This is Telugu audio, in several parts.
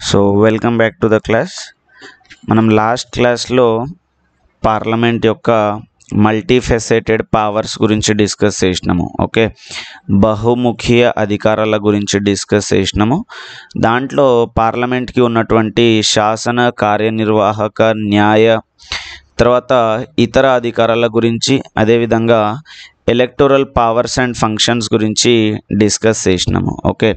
So welcome back to the class. మనం లాస్ట్ క్లాస్లో పార్లమెంట్ యొక్క మల్టీఫెసెటెడ్ పవర్స్ గురించి డిస్కస్ చేసినాము. ఓకే, బహుముఖీయ అధికారాల గురించి డిస్కస్ చేసినాము. దాంట్లో పార్లమెంట్కి ఉన్నటువంటి శాసన, కార్యనిర్వాహక, న్యాయ, తర్వాత ఇతర అధికారాల గురించి, అదేవిధంగా ఎలక్టోరల్ పవర్స్ అండ్ ఫంక్షన్స్ గురించి డిస్కస్ చేసినాము. Okay,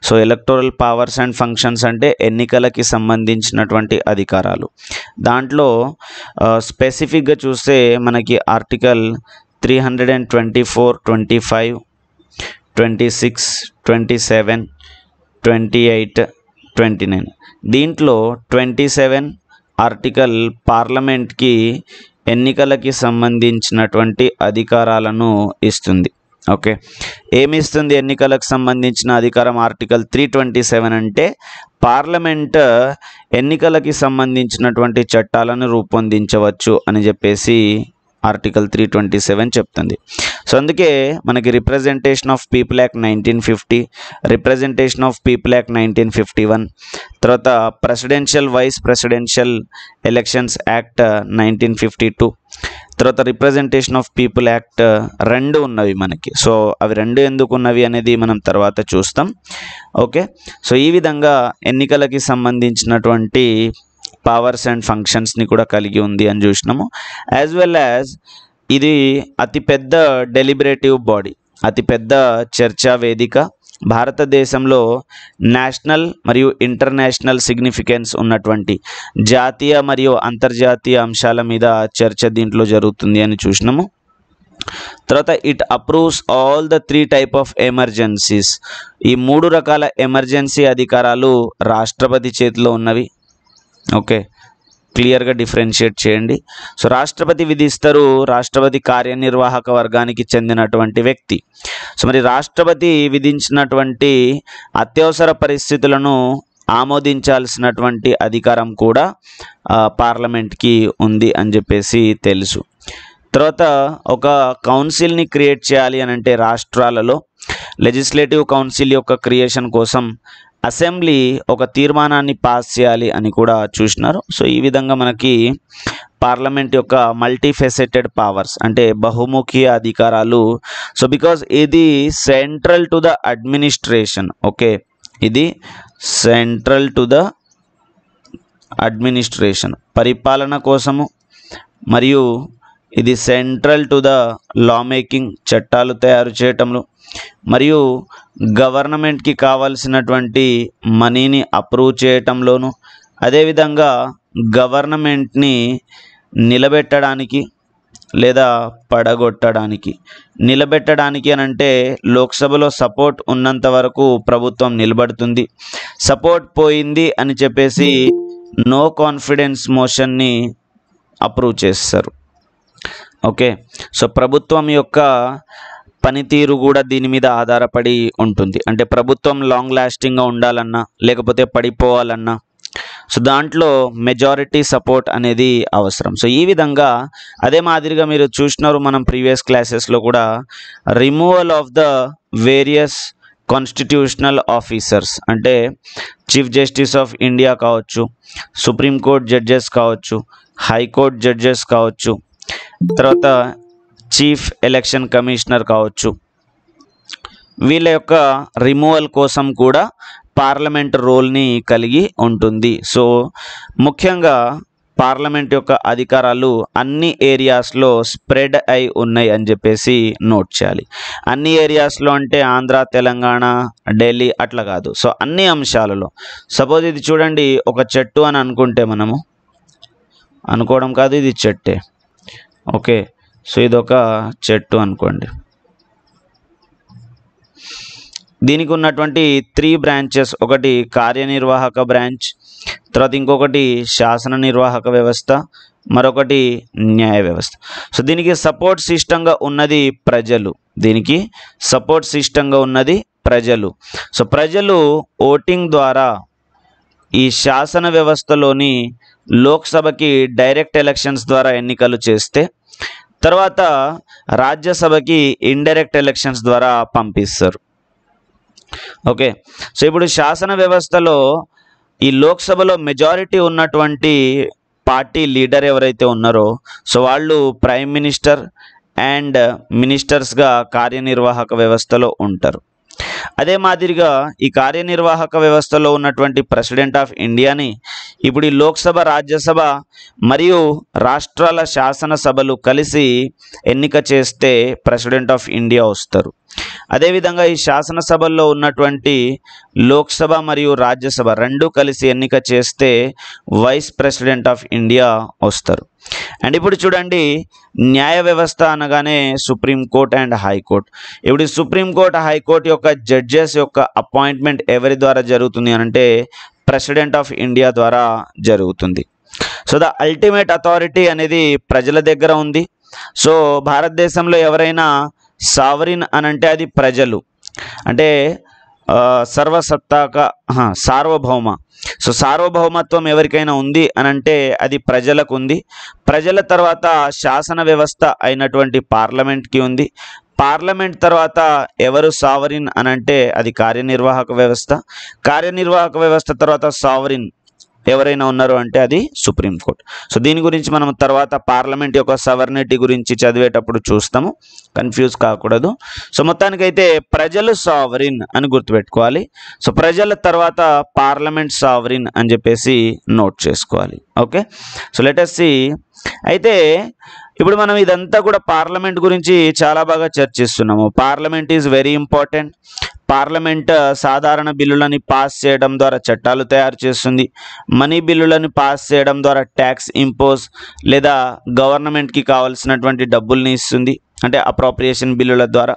so electoral powers and functions అంటే ఎన్నికలకి సంబంధించినటువంటి అధికారాలు. దాంట్లో స్పెసిఫిక్గా చూస్తే మనకి ఆర్టికల్ 324, 25, 26, 27, 28, 29. దీంట్లో 27 ఆర్టికల్ పార్లమెంట్కి ఎన్నికలకి సంబంధించినటువంటి అధికారాలను ఇస్తుంది. ఓకే, ఏమి ఇస్తుంది ఎన్నికలకు సంబంధించిన అధికారం? ఆర్టికల్ 327 అంటే పార్లమెంట్ ఎన్నికలకి సంబంధించినటువంటి చట్టాలను రూపొందించవచ్చు అని చెప్పేసి ఆర్టికల్ 327 చెప్తుంది. సో అందుకే మనకి representation of people act 1950, representation of people act 1951, తర్వాత presidential vice presidential elections act 1952, తర్వాత రిప్రజెంటేషన్ ఆఫ్ పీపుల్ యాక్ట్ రెండు ఉన్నవి మనకి. సో అవి రెండు ఎందుకు ఉన్నవి అనేది మనం తర్వాత చూస్తాం. ఓకే, సో ఈ విధంగా ఎన్నికలకి సంబంధించినటువంటి పవర్స్ అండ్ ఫంక్షన్స్ని కూడా కలిగి ఉంది అని చూసినాము. యాజ్ వెల్ యాజ్ ఇది అతిపెద్ద డెలిబరేటివ్ బాడీ, అతిపెద్ద చర్చా వేదిక. భారతదేశంలో నేషనల్ మరియు ఇంటర్నేషనల్ సిగ్నిఫికెన్స్ ఉన్నటువంటి జాతీయ మరియు అంతర్జాతీయ అంశాల మీద చర్చ దీంట్లో జరుగుతుంది అని చూసినాము. తర్వాత it approves all the 3 type of emergencies. ఈ 3 రకాల ఎమర్జెన్సీ అధికారాలు రాష్ట్రపతి చేతిలో ఉన్నవి. ఓకే, క్లియర్గా డిఫరెన్షియేట్ చేయండి. సో రాష్ట్రపతి విధిస్తారు, రాష్ట్రపతి కార్యనిర్వాహక వర్గానికి చెందినటువంటి వ్యక్తి. సో మరి రాష్ట్రపతి విధించినటువంటి అత్యవసర పరిస్థితులను ఆమోదించాల్సినటువంటి అధికారం కూడా పార్లమెంట్కి ఉంది అని చెప్పేసి తెలుసు. తర్వాత ఒక కౌన్సిల్ని క్రియేట్ చేయాలి అని అంటే రాష్ట్రాలలో లెజిస్లేటివ్ కౌన్సిల్ యొక్క క్రియేషన్ కోసం అసెంబ్లీ ఒక తీర్మానాన్ని పాస్ చేయాలి అని కూడా చూసినారు. సో ఈ విధంగా మనకి పార్లమెంట్ యొక్క మల్టీఫెసెటెడ్ పవర్స్ అంటే బహుముఖీయ అధికారాలు. సో బికాజ్ ఇది central to the administration. Okay, ఇది సెంట్రల్ టు ద అడ్మినిస్ట్రేషన్, పరిపాలన కోసము, మరియు ఇది central to the law making, చట్టాలు తయారు చేయటంలో, మరియు గవర్నమెంట్కి కావాల్సినటువంటి మనీని అప్రూవ్ చేయటంలోను, అదేవిధంగా గవర్నమెంట్ని నిలబెట్టడానికి లేదా పడగొట్టడానికి. నిలబెట్టడానికి అని అంటే లోక్సభలో సపోర్ట్ ఉన్నంత వరకు ప్రభుత్వం నిలబడుతుంది. సపోర్ట్ పోయింది అని చెప్పేసి నో కాన్ఫిడెన్స్ మోషన్ని అప్రూవ్ చేస్తారు. ఓకే, సో ప్రభుత్వం యొక్క పనితీరు కూడా దీని మీద ఆధారపడి ఉంటుంది. అంటే ప్రభుత్వం లాంగ్ లాస్టింగ్గా ఉండాలన్నా లేకపోతే పడిపోవాలన్నా సో దాంట్లో మెజారిటీ సపోర్ట్ అనేది అవసరం. సో ఈ విధంగా అదే మాదిరిగా మీరు చూసినారు మనం ప్రీవియస్ క్లాసెస్లో కూడా, removal of the various constitutional officers అంటే చీఫ్ జస్టిస్ ఆఫ్ ఇండియా కావచ్చు, సుప్రీంకోర్టు జడ్జెస్ కావచ్చు, హైకోర్టు జడ్జెస్ కావచ్చు, తర్వాత చీఫ్ ఎలక్షన్ కమిషనర్ కావచ్చు, వీళ్ళ యొక్క రిమూవల్ కోసం కూడా పార్లమెంట్ రోల్ని కలిగి ఉంటుంది. సో ముఖ్యంగా పార్లమెంట్ యొక్క అధికారాలు అన్ని ఏరియాస్లో స్ప్రెడ్ అయి ఉన్నాయి అని చెప్పేసి నోట్ చేయాలి. అన్ని ఏరియాస్లో అంటే ఆంధ్ర, తెలంగాణ, ఢిల్లీ అట్లా కాదు. సో అన్ని అంశాలలో. సపోజ్ ఇది చూడండి, ఒక చెట్టు అని అనుకుంటే, మనము అనుకోవడం కాదు, ఇది చెట్టే. ఓకే, సో ఇదొక చెట్టు అనుకోండి. దీనికి ఉన్నటువంటి 3 బ్రాంచెస్, ఒకటి కార్యనిర్వాహక బ్రాంచ్, తర్వాత ఇంకొకటి శాసన నిర్వాహక వ్యవస్థ, మరొకటి న్యాయ వ్యవస్థ. సో దీనికి సపోర్ట్ సిస్టంగా ఉన్నది ప్రజలు. దీనికి సపోర్ట్ సిస్టంగా ఉన్నది ప్రజలు. సో ప్రజలు ఓటింగ్ ద్వారా ఈ శాసన వ్యవస్థలోని లోక్సభకి డైరెక్ట్ ఎలక్షన్స్ ద్వారా ఎన్నికలు చేస్తే, తర్వాత రాజ్యసభకి ఇండైరెక్ట్ ఎలక్షన్స్ ద్వారా పంపిస్తారు. ఓకే, సో ఇప్పుడు శాసన వ్యవస్థలో ఈ లోక్సభలో మెజారిటీ ఉన్నటువంటి పార్టీ లీడర్ ఎవరైతే ఉన్నారో సో వాళ్ళు ప్రైమ్ మినిస్టర్ అండ్ మినిస్టర్స్గా కార్యనిర్వాహక వ్యవస్థలో ఉంటారు. అదే మాదిరిగా ఈ కార్యనిర్వాహక వ్యవస్థలో ఉన్నటువంటి ప్రెసిడెంట్ ఆఫ్ ఇండియాని ఇప్పుడు ఈ లోక్సభ, రాజ్యసభ మరియు రాష్ట్రాల శాసనసభలు కలిసి ఎన్నిక చేస్తే ప్రెసిడెంట్ ఆఫ్ ఇండియా వస్తారు. అదేవిధంగా ఈ శాసనసభల్లో ఉన్నటువంటి లోక్సభ మరియు రాజ్యసభ రెండు కలిసి ఎన్నిక చేస్తే వైస్ ప్రెసిడెంట్ ఆఫ్ ఇండియా వస్తారు. అండ్ ఇప్పుడు చూడండి, న్యాయ వ్యవస్థ అనగానే సుప్రీంకోర్టు అండ్ హైకోర్టు. ఇప్పుడు సుప్రీంకోర్టు, హైకోర్టు యొక్క జడ్జెస్ యొక్క అపాయింట్మెంట్ ఎవరి ద్వారా జరుగుతుంది అంటే ప్రెసిడెంట్ ఆఫ్ ఇండియా ద్వారా జరుగుతుంది. సో ద అల్టిమేట్ అథారిటీ అనేది ప్రజల దగ్గర ఉంది. సో భారతదేశంలో ఎవరైనా సావరిన్ అనంటే అది ప్రజలు, అంటే సార్వభౌమ. సో సార్వభౌమత్వం ఎవరికైనా ఉంది అనంటే అది ప్రజలకు ఉంది. ప్రజల తర్వాత శాసన వ్యవస్థ అయినటువంటి పార్లమెంట్కి ఉంది. పార్లమెంట్ తర్వాత ఎవరు సావరిన్ అనంటే అది కార్యనిర్వాహక వ్యవస్థ. కార్యనిర్వాహక వ్యవస్థ తర్వాత సావరిన్ ఎవరైనా ఉన్నారు అంటే అది సుప్రీంకోర్టు. సో దీని గురించి మనం తర్వాత పార్లమెంట్ యొక్క సవర్నిటీ గురించి చదివేటప్పుడు చూస్తాము, కన్ఫ్యూజ్ కాకూడదు. సో మొత్తానికైతే ప్రజలు సావరిన్ అని గుర్తుపెట్టుకోవాలి. సో ప్రజల తర్వాత పార్లమెంట్ సావరిన్ అని చెప్పేసి నోట్ చేసుకోవాలి. Okay, so let us see. అయితే ఇప్పుడు మనం ఇదంతా కూడా పార్లమెంట్ గురించి చాలా బాగా చర్చిస్తున్నాము. Parliament is very important. Parliament సాధారణ బిల్లులని పాస్ చేయడం ద్వారా చట్టాలు తయారు చేస్తుంది. మనీ బిల్లులను పాస్ చేయడం ద్వారా ట్యాక్స్ ఇంపోజ్ లేదా గవర్నమెంట్కి కావాల్సినటువంటి డబ్బుల్ని ఇస్తుంది, అంటే అప్రోప్రియేషన్ బిల్లుల ద్వారా.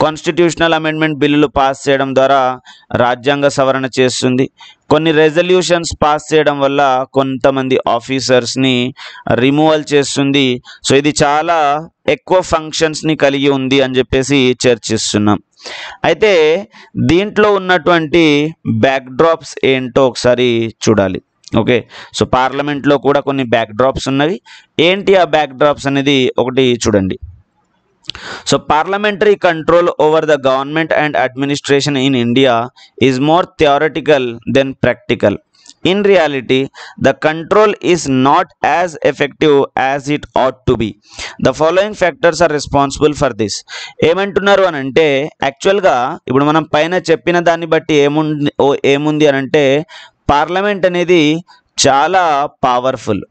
కాన్స్టిట్యూషనల్ అమెండ్మెంట్ బిల్లులు పాస్ చేయడం ద్వారా రాజ్యాంగ సవరణ చేస్తుంది. కొన్ని రెజల్యూషన్స్ పాస్ చేయడం వల్ల కొంతమంది ఆఫీసర్స్ని రిమూవల్ చేస్తుంది. సో ఇది చాలా ఎక్కువ ఫంక్షన్స్ని కలిగి ఉంది అని చెప్పేసి చర్చిస్తున్నాం. అయితే దీంట్లో ఉన్నటువంటి బ్యాక్డ్రాప్స్ ఏంటో ఒకసారి చూడాలి. ఓకే, సో పార్లమెంట్లో కూడా కొన్ని బ్యాక్డ్రాప్స్ ఉన్నవి. ఏంటి ఆ బ్యాక్డ్రాప్స్ అనేది ఒకటి చూడండి. So parliamentary control over the government and administration in India is more theoretical than practical. In reality, the control is not as effective as it ought to be. The following factors are responsible for this. ఏమంటున్నారు అని అంటే యాక్చువల్గా ఇప్పుడు మనం పైన చెప్పిన దాన్ని బట్టి ఏముంది అని అంటే పార్లమెంట్ అనేది చాలా powerful.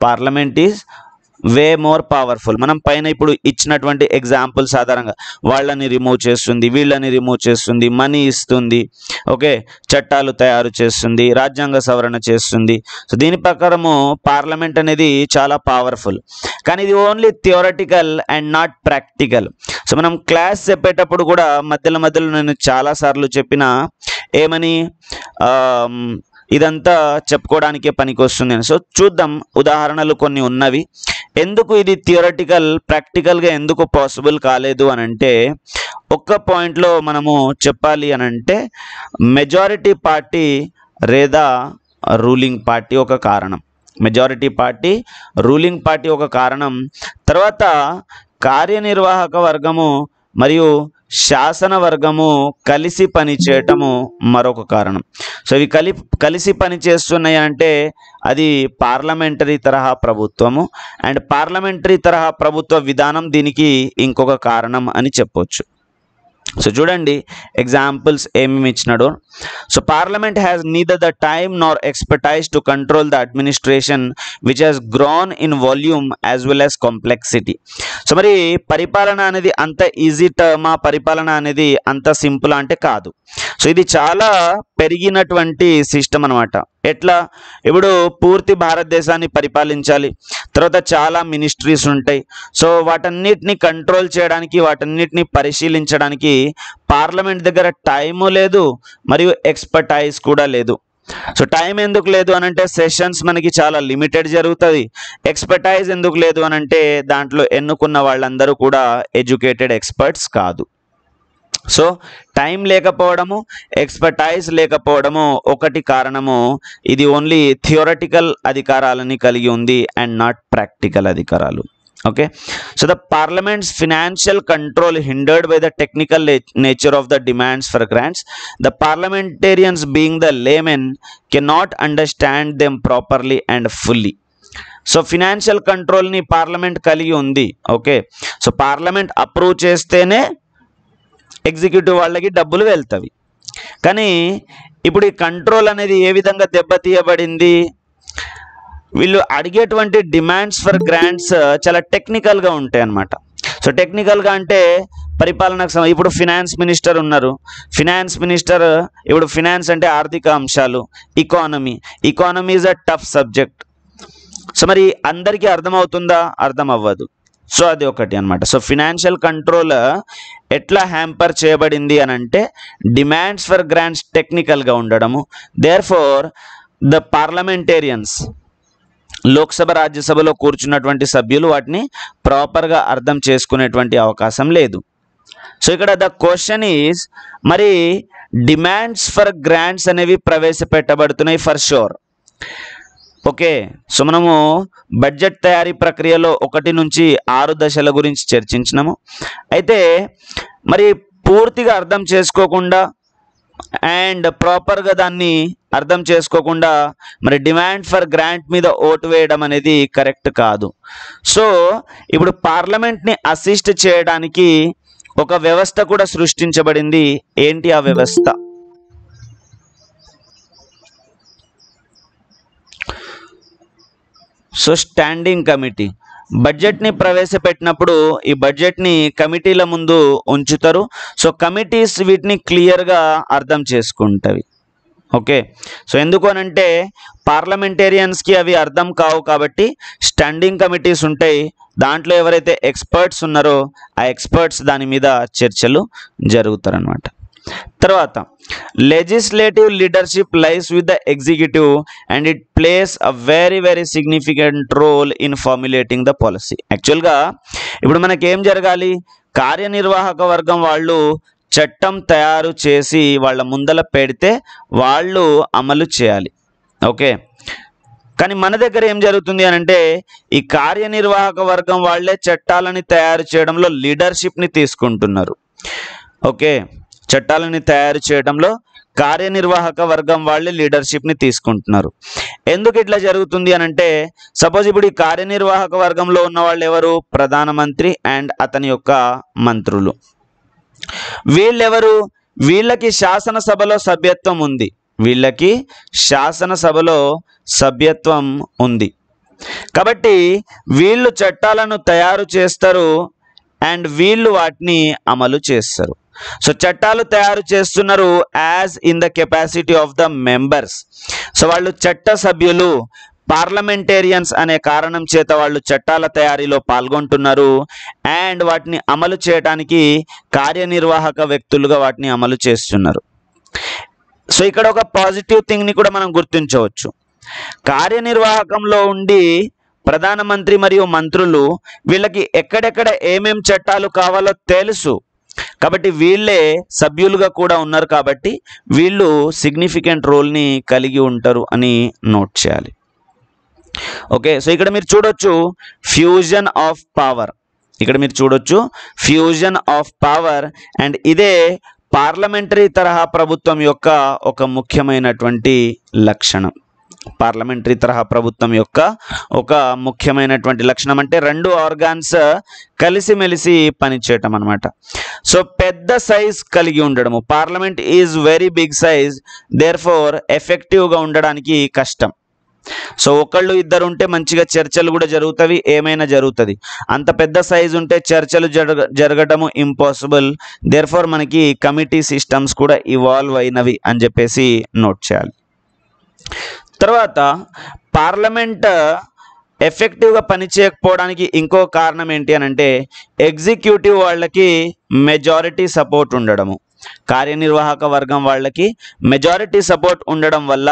Parliament is way more powerful. మనం పైన ఇప్పుడు ఇచ్చినటువంటి ఎగ్జాంపుల్స్ ఆధారంగా వాళ్ళని రిమూవ్ చేస్తుంది, వీళ్ళని రిమూవ్ చేస్తుంది, మనీ ఇస్తుంది, ఓకే, చట్టాలు తయారు చేస్తుంది, రాజ్యాంగ సవరణ చేస్తుంది. సో దీని ప్రకారము పార్లమెంట్ అనేది చాలా పవర్ఫుల్. కానీ ఇది only theoretical and not practical. So మనం క్లాస్ చెప్పేటప్పుడు కూడా మధ్యలో నేను చాలాసార్లు చెప్పిన ఏమని ఇదంతా చెప్పుకోవడానికే పనికి వస్తుంది అని. సో చూద్దాం, ఉదాహరణలు కొన్ని ఉన్నవి. ఎందుకు ఇది థియరటికల్, ప్రాక్టికల్గా ఎందుకు పాసిబుల్ కాలేదు అని అంటే ఒక్క పాయింట్లో మనము చెప్పాలి అని అంటే మెజారిటీ పార్టీ లేదా రూలింగ్ పార్టీ ఒక కారణం. మెజారిటీ పార్టీ, రూలింగ్ పార్టీ ఒక కారణం. తర్వాత కార్యనిర్వాహక వర్గము మరియు శాసన వర్గము కలిసి పనిచేయటము మరొక కారణం. సో ఇవి కలిసి పనిచేస్తున్నాయి అంటే అది పార్లమెంటరీ తరహా ప్రభుత్వము. అండ్ పార్లమెంటరీ తరహా ప్రభుత్వ విధానం దీనికి ఇంకొక కారణం అని చెప్పొచ్చు. సో చూడండి ఎగ్జాంపుల్స్ ఏమేమి ఇచ్చినాడు. So parliament has neither the time nor expertise to control the administration which has grown in volume as well as complexity. So మరి పరిపాలన అనేది అంత ఈజీ టర్మా, పరిపాలన అనేది అంత సింపుల్ అంటే కాదు. సో ఇది చాలా పెరిగినటువంటి సిస్టమ్ అనమాట. ఎట్లా, ఇప్పుడు పూర్తి భారతదేశాన్ని పరిపాలించాలి, తర్వాత చాలా మినిస్ట్రీస్ ఉంటాయి. సో వాటన్నిటిని కంట్రోల్ చేయడానికి, వాటన్నిటిని పరిశీలించడానికి పార్లమెంట్ దగ్గర టైము లేదు మరియు ఎక్స్పర్టైజ్ కూడా లేదు. సో టైం ఎందుకు లేదు అనంటే సెషన్స్ మనకి చాలా లిమిటెడ్ జరుగుతుంది. ఎక్స్పర్టైజ్ ఎందుకు లేదు అనంటే దాంట్లో ఎన్నుకున్న వాళ్ళందరూ కూడా ఎడ్యుకేటెడ్ ఎక్స్పర్ట్స్ కాదు. సో టైం లేకపోవడము, ఎక్స్పర్టైజ్ లేకపోవడము ఒకటి కారణము. ఇది ఓన్లీ థియరటికల్ అధికారాలని కలిగి ఉంది అండ్ నాట్ ప్రాక్టికల్ అధికారాలు. Okay, so the parliament's financial control hindered by the technical nature of the demands for grants. The parliamentarians, being the laymen, cannot understand them properly and fully. So financial కంట్రోల్ని పార్లమెంట్ కలిగి ఉంది. ఓకే, సో పార్లమెంట్ అప్రూవ్ చేస్తేనే ఎగ్జిక్యూటివ్ వాళ్ళకి డబ్బులు వెళ్తాయి. కానీ ఇప్పుడు ఈ కంట్రోల్ అనేది ఏ విధంగా దెబ్బతీయబడింది? వీళ్ళు అడిగేటువంటి డిమాండ్స్ ఫర్ గ్రాంట్స్ చాలా టెక్నికల్గా ఉంటాయి అన్నమాట. సో టెక్నికల్గా అంటే పరిపాలనకు ఇప్పుడు ఫినాన్స్ మినిస్టర్ ఉన్నారు. ఫినాన్స్ మినిస్టర్ ఇప్పుడు ఫినాన్స్ అంటే ఆర్థిక అంశాలు, economy is a tough subject. So మరి అందరికీ అర్థమవుతుందా? అర్థం అవ్వదు. సో అది ఒకటి అన్నమాట. సో ఫినాన్షియల్ కంట్రోల్ ఎట్లా హ్యాంపర్ చేయబడింది అని అంటే డిమాండ్స్ ఫర్ గ్రాంట్స్ టెక్నికల్గా ఉండడము. Therefore the parliamentarians, Lok Sabha రాజ్యసభలో కూర్చున్నటువంటి సభ్యులు వాటిని ప్రాపర్గా అర్థం చేసుకునేటువంటి అవకాశం లేదు. సో ఇక్కడ ద క్వశ్చన్ ఈజ్, మరి డిమాండ్స్ ఫర్ గ్రాంట్స్ అనేవి ప్రవేశపెట్టబడుతున్నాయి ఫర్ షూర్. ఓకే, సో మనము బడ్జెట్ తయారీ ప్రక్రియలో 1 నుంచి 6 దశల గురించి చర్చించినాము. అయితే మరి పూర్తిగా అర్థం చేసుకోకుండా అండ్ ప్రాపర్గా దాన్ని అర్థం చేసుకోకుండా మరి డిమాండ్ ఫర్ గ్రాంట్ మీద ఓటు వేయడం అనేది కరెక్ట్ కాదు. సో ఇప్పుడు పార్లమెంట్ని అసిస్ట్ చేయడానికి ఒక వ్యవస్థ కూడా సృష్టించబడింది. ఏంటి ఆ వ్యవస్థ? So standing committee. బడ్జెట్ని ప్రవేశపెట్టినప్పుడు ఈ బడ్జెట్ని కమిటీల ముందు ఉంచుతారు. సో కమిటీస్ వీటిని క్లియర్గా అర్థం చేసుకుంటవి. ఓకే, సో ఎందుకు అనంటే పార్లమెంటేరియన్స్కి అవి అర్థం కావు కాబట్టి స్టాండింగ్ కమిటీస్ ఉంటాయి. దాంట్లో ఎవరైతే ఎక్స్పర్ట్స్ ఉన్నారో ఆ ఎక్స్పర్ట్స్ దాని మీద చర్చలు జరుగుతారనమాట. తర్వాత legislative leadership lies with the executive and it plays a very significant role in formulating the policy. యాక్చువల్గా ఇప్పుడు మనకేం జరగాలి? కార్యనిర్వాహక వర్గం వాళ్ళు చట్టం తయారు చేసి వాళ్ళ ముందల పెడితే వాళ్ళు అమలు చేయాలి. ఓకే, కానీ మన దగ్గర ఏం జరుగుతుంది అని అంటే ఈ కార్యనిర్వాహక వర్గం వాళ్ళే చట్టాలని తయారు చేయడంలో లీడర్షిప్ని తీసుకుంటున్నారు. ఓకే, చట్టాలని తయారు చేయడంలో కార్యనిర్వాహక వర్గం వాళ్ళే లీడర్షిప్ని తీసుకుంటున్నారు. ఎందుకు ఇట్లా జరుగుతుంది అని అంటే సపోజ్ ఇప్పుడు ఈ కార్యనిర్వాహక వర్గంలో ఉన్న వాళ్ళు ఎవరు? ప్రధానమంత్రి అండ్ అతని యొక్క మంత్రులు. వీళ్ళెవరు? వీళ్ళకి శాసనసభలో సభ్యత్వం ఉంది. వీళ్ళకి శాసనసభలో సభ్యత్వం ఉంది కాబట్టి వీళ్ళు చట్టాలను తయారు చేస్తారు అండ్ వీళ్ళు వాటిని అమలు చేస్తారు. సో చట్టాలు తయారు చేస్తున్నారు as in the capacity of the members. So వాళ్ళు చట్ట సభ్యులు, పార్లమెంటేరియన్స్ అనే కారణం చేత వాళ్ళు చట్టాల తయారీలో పాల్గొంటున్నారు అండ్ వాటిని అమలు చేయడానికి కార్యనిర్వాహక వ్యక్తులుగా వాటిని అమలు చేస్తున్నారు. సో ఇక్కడ ఒక పాజిటివ్ థింగ్ని కూడా మనం గుర్తించవచ్చు. కార్యనిర్వాహకంలో ఉండి ప్రధానమంత్రి మరియు మంత్రులు వీళ్ళకి ఎక్కడెక్కడ ఏమేం చట్టాలు కావాలో తెలుసు కాబట్టి వీళ్ళే సభ్యులుగా కూడా ఉన్నారు కాబట్టి వీళ్ళు సిగ్నిఫికెంట్ రోల్ని కలిగి ఉంటారు అని నోట్ చేయాలి. ఓకే, సో ఇక్కడ మీరు చూడొచ్చు ఫ్యూజన్ ఆఫ్ పవర్. ఇక్కడ మీరు చూడొచ్చు ఫ్యూజన్ ఆఫ్ పవర్ అండ్ ఇదే పార్లమెంటరీ తరహా ప్రభుత్వం యొక్క ఒక ముఖ్యమైనటువంటి లక్షణం. పార్లమెంటరీ తరహా ప్రభుత్వం యొక్క ఒక ముఖ్యమైనటువంటి లక్షణం అంటే రెండు ఆర్గాన్స్ కలిసిమెలిసి పనిచేయటం అనమాట. సో పెద్ద సైజ్ కలిగి ఉండడము. Parliament is very big size, therefore ఎఫెక్టివ్గా ఉండడానికి కష్టం. సో ఒకళ్ళు ఇద్దరు ఉంటే మంచిగా చర్చలు కూడా జరుగుతాయి, ఏమైనా జరుగుతుంది. అంత పెద్ద సైజు ఉంటే చర్చలు జరగటము ఇంపాసిబుల్. దేర్ ఫోర్ మనకి కమిటీ సిస్టమ్స్ కూడా ఇవాల్వ్ అయినవి అని చెప్పేసి నోట్ చేయాలి. తర్వాత పార్లమెంట్ ఎఫెక్టివ్గా పనిచేయకపోవడానికి ఇంకో కారణం ఏంటి అని అంటే ఎగ్జిక్యూటివ్ వాళ్ళకి మెజారిటీ సపోర్ట్ ఉండడము. కార్యనిర్వాహక వర్గం వాళ్ళకి మెజారిటీ సపోర్ట్ ఉండడం వల్ల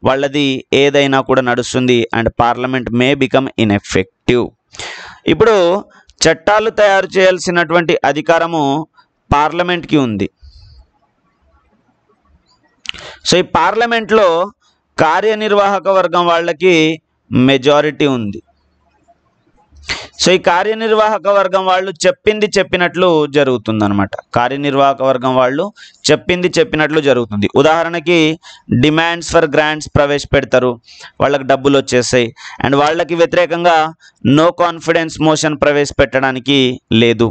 వాళ్ళది ఏదైనా కూడా నడుస్తుంది and parliament may become ineffective. ఇప్పుడు చట్టాలు తయారు చేయాల్సినటువంటి అధికారము పార్లమెంట్కి ఉంది. సో ఈ పార్లమెంట్లో కార్యనిర్వాహక వర్గం వాళ్ళకి మెజారిటీ ఉంది. సో ఈ కార్యనిర్వాహక వర్గం వాళ్ళు చెప్పింది చెప్పినట్లు జరుగుతుంది అనమాట. కార్యనిర్వాహక వర్గం వాళ్ళు చెప్పింది చెప్పినట్లు జరుగుతుంది. ఉదాహరణకి డిమాండ్స్ ఫర్ గ్రాంట్స్ ప్రవేశపెడతారు, వాళ్ళకి డబ్బులు వచ్చేసాయి. అండ్ వాళ్ళకి వ్యతిరేకంగా నో కాన్ఫిడెన్స్ మోషన్ ప్రవేశపెట్టడానికి లేదు.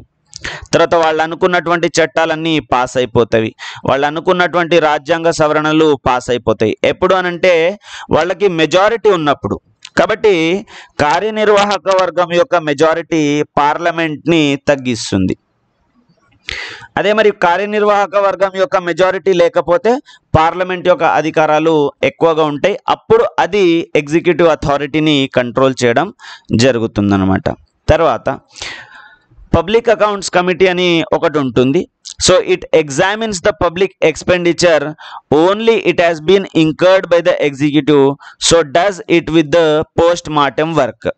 తర్వాత వాళ్ళు అనుకున్నటువంటి చట్టాలన్నీ పాస్ అయిపోతాయి, వాళ్ళు అనుకున్నటువంటి రాజ్యాంగ సవరణలు పాస్ అయిపోతాయి. ఎప్పుడు అనంటే వాళ్ళకి మెజారిటీ ఉన్నప్పుడు. కాబట్టి కార్యనిర్వాహక వర్గం యొక్క మెజారిటీ పార్లమెంట్ని తగ్గిస్తుంది. అదే మరి కార్యనిర్వాహక వర్గం యొక్క మెజారిటీ లేకపోతే పార్లమెంట్ యొక్క అధికారాలు ఎక్కువగా ఉంటాయి. అప్పుడు అది ఎగ్జిక్యూటివ్ అథారిటీని కంట్రోల్ చేయడం జరుగుతుందన్నమాట. తర్వాత పబ్లిక్ అకౌంట్స్ కమిటీ అని ఒకటి ఉంటుంది. So it examines the public expenditure only it has been incurred by the executive, so does it with the post mortem work.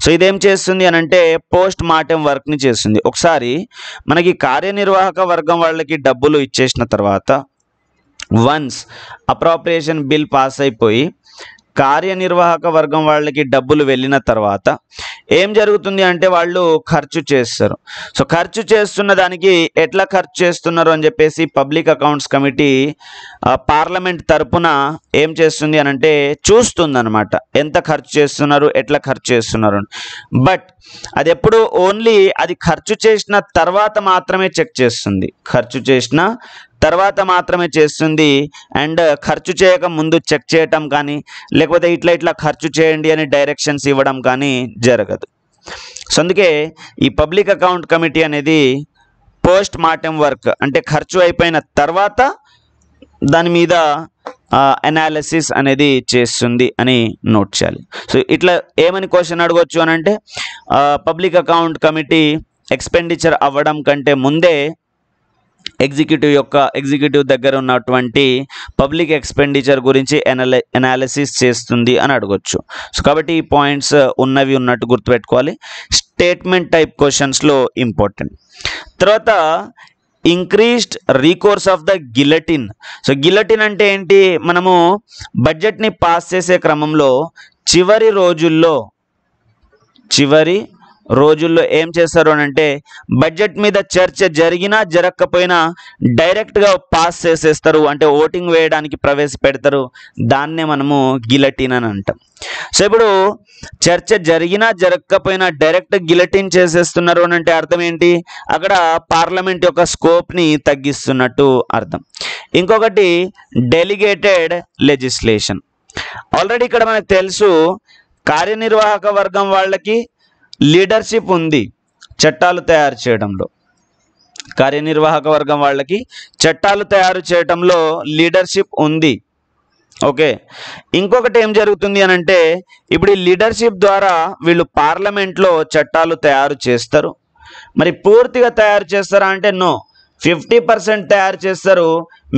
So ఇదేం చేస్తుంది అని అంటే పోస్ట్ మార్టం వర్క్ని చేస్తుంది. ఒకసారి మనకి కార్యనిర్వాహక వర్గం వాళ్ళకి డబ్బులు ఇచ్చేసిన తర్వాత వన్స్ అప్రాప్రియేషన్ బిల్ పాస్ అయిపోయి కార్యనిర్వాహక వర్గం వాళ్ళకి డబ్బులు వెళ్ళిన తర్వాత ఏం జరుగుతుంది అంటే వాళ్ళు ఖర్చు చేస్తారు. సో ఖర్చు చేస్తున్న దానికి ఎట్లా ఖర్చు చేస్తున్నారు అని చెప్పేసి పబ్లిక్ అకౌంట్స్ కమిటీ పార్లమెంట్ తరపున ఏం చేస్తుంది అని అంటే చూస్తుంది అనమాట, ఎంత ఖర్చు చేస్తున్నారు, ఎట్లా ఖర్చు చేస్తున్నారు. బట్ అది ఎప్పుడు ఓన్లీ అది ఖర్చు చేసిన తర్వాత మాత్రమే చెక్ చేస్తుంది, ఖర్చు చేసిన తర్వాత మాత్రమే చేస్తుంది. అండ్ ఖర్చు చేయక ముందు చెక్ చేయటం కానీ లేకపోతే ఇట్లా ఖర్చు చేయండి అని డైరెక్షన్స్ ఇవ్వడం కానీ జరగదు. సో అందుకే ఈ పబ్లిక్ అకౌంట్ కమిటీ అనేది పోస్ట్ మార్టం వర్క్ అంటే ఖర్చు అయిపోయిన తర్వాత దాని మీద అనాలిసిస్ అనేది చేస్తుంది అని నోట్ చేయాలి. సో ఇట్లా ఏమని క్వశ్చన్ అడగవచ్చు అని అంటే పబ్లిక్ అకౌంట్ కమిటీ ఎక్స్పెండిచర్ అవ్వడం కంటే ముందే ఎగ్జిక్యూటివ్ దగ్గర ఉన్నటువంటి పబ్లిక్ ఎక్స్పెండిచర్ గురించి అనాలిసిస్ చేస్తుంది అని అడగొచ్చు. సో కాబట్టి ఈ పాయింట్స్ ఉన్నట్టు గుర్తుపెట్టుకోవాలి. స్టేట్మెంట్ టైప్ క్వశ్చన్స్లో ఇంపార్టెంట్. తర్వాత increased recourse of the guillotine. So guillotine అంటే ఏంటి, మనము బడ్జెట్ని పాస్ చేసే క్రమంలో చివరి రోజుల్లో ఏం చేస్తారు అని అంటే బడ్జెట్ మీద చర్చ జరిగినా జరగకపోయినా డైరెక్ట్గా పాస్ చేసేస్తారు, అంటే ఓటింగ్ వేయడానికి ప్రవేశపెడతారు. దాన్నే మనము గిలటిన్ అని అంటాం. సో ఇప్పుడు చర్చ జరిగినా జరగకపోయినా డైరెక్ట్ గిలటిన్ చేసేస్తున్నారు అని అంటే అర్థం ఏంటి, అక్కడ పార్లమెంట్ యొక్క స్కోప్ని తగ్గిస్తున్నట్టు అర్థం. ఇంకొకటి డెలిగేటెడ్ లెజిస్లేషన్. ఆల్రెడీ ఇక్కడ మనకు తెలుసు కార్యనిర్వాహక వర్గం వాళ్ళకి లీడర్షిప్ ఉంది చట్టాలు తయారు చేయడంలో. కార్యనిర్వాహక వర్గం వాళ్ళకి చట్టాలు తయారు చేయడంలో లీడర్షిప్ ఉంది. ఓకే, ఇంకొకటి ఏం జరుగుతుంది అని అంటే ఇప్పుడు ఈ లీడర్షిప్ ద్వారా వీళ్ళు పార్లమెంట్లో చట్టాలు తయారు చేస్తారు. మరి పూర్తిగా తయారు చేస్తారా అంటే నో, 50% తయారు చేస్తారు,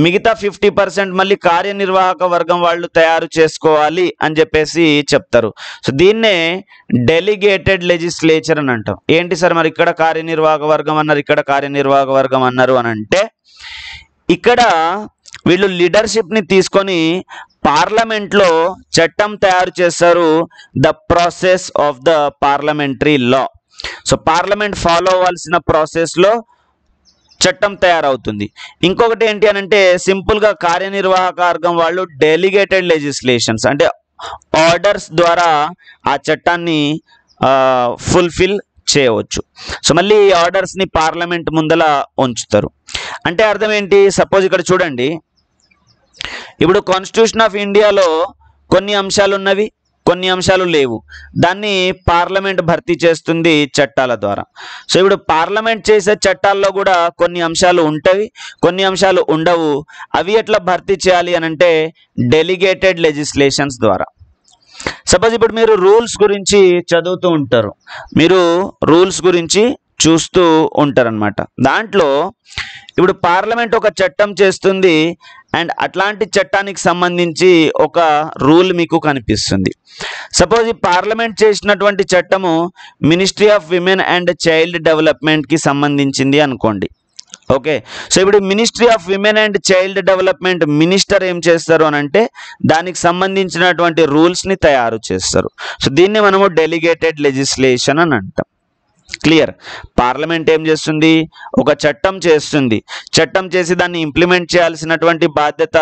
మిగతా 50% మళ్ళీ కార్యనిర్వాహక వర్గం వాళ్ళు తయారు చేసుకోవాలి అని చెప్పేసి చెప్తారు. సో దీన్నే డెలిగేటెడ్ లెజిస్లేచర్ అని అంటాం. ఏంటి సార్ మరి ఇక్కడ కార్యనిర్వాహక వర్గం అన్నారు, ఇక్కడ కార్యనిర్వాహక వర్గం అన్నారు అని అంటే ఇక్కడ వీళ్ళు లీడర్షిప్ని తీసుకొని పార్లమెంట్లో చట్టం తయారు చేస్తారు, the process of the parliamentary law. So parliament follow అవ్వాల్సిన ప్రాసెస్లో చట్టం తయారవుతుంది. ఇంకొకటి ఏంటి అని అంటే సింపుల్గా కార్యనిర్వాహక వర్గం వాళ్ళు డెలిగేటెడ్ లెజిస్లేషన్స్ అంటే ఆర్డర్స్ ద్వారా ఆ చట్టాన్ని ఫుల్ఫిల్ చేయవచ్చు. సో మళ్ళీ ఈ ఆర్డర్స్ని పార్లమెంట్ ముందల ఉంచుతారు. అంటే అర్థం ఏంటి, సపోజ్ ఇక్కడ చూడండి, ఇప్పుడు కాన్స్టిట్యూషన్ ఆఫ్ ఇండియాలో కొన్ని అంశాలు ఉన్నవి, కొన్ని అంశాలు లేవు. దాన్ని పార్లమెంట్ భర్తీ చేస్తుంది చట్టాల ద్వారా. సో ఇప్పుడు పార్లమెంట్ చేసే చట్టాల్లో కూడా కొన్ని అంశాలు ఉంటాయి, కొన్ని అంశాలు ఉండవు. అవి ఎట్లా భర్తీ చేయాలి అని అంటే డెలిగేటెడ్ లెజిస్లేషన్స్ ద్వారా. సపోజ్ ఇప్పుడు మీరు రూల్స్ గురించి చదువుతూ ఉంటారు, మీరు రూల్స్ గురించి చూస్తూ ఉంటారనమాట. దాంట్లో ఇప్పుడు పార్లమెంట్ ఒక చట్టం చేస్తుంది అండ్ అట్లాంటి చట్టానికి సంబంధించి ఒక రూల్ మీకు కనిపిస్తుంది. సపోజ్ ఈ పార్లమెంట్ చేసినటువంటి చట్టము ministry of women and child డెవలప్మెంట్కి సంబంధించింది అనుకోండి. ఓకే, సో ఇప్పుడు ministry of women and child development minister ఏం చేస్తారు అని అంటే దానికి సంబంధించినటువంటి రూల్స్ని తయారు చేస్తారు. సో దీన్ని మనము డెలిగేటెడ్ లెజిస్లేషన్ అని అంటాం. క్లియర్. పార్లమెంట్ ఏం చేస్తుంది? ఒక చట్టం చేస్తుంది. చట్టం చేసి దాన్ని ఇంప్లిమెంట్ చేయాల్సినటువంటి బాధ్యత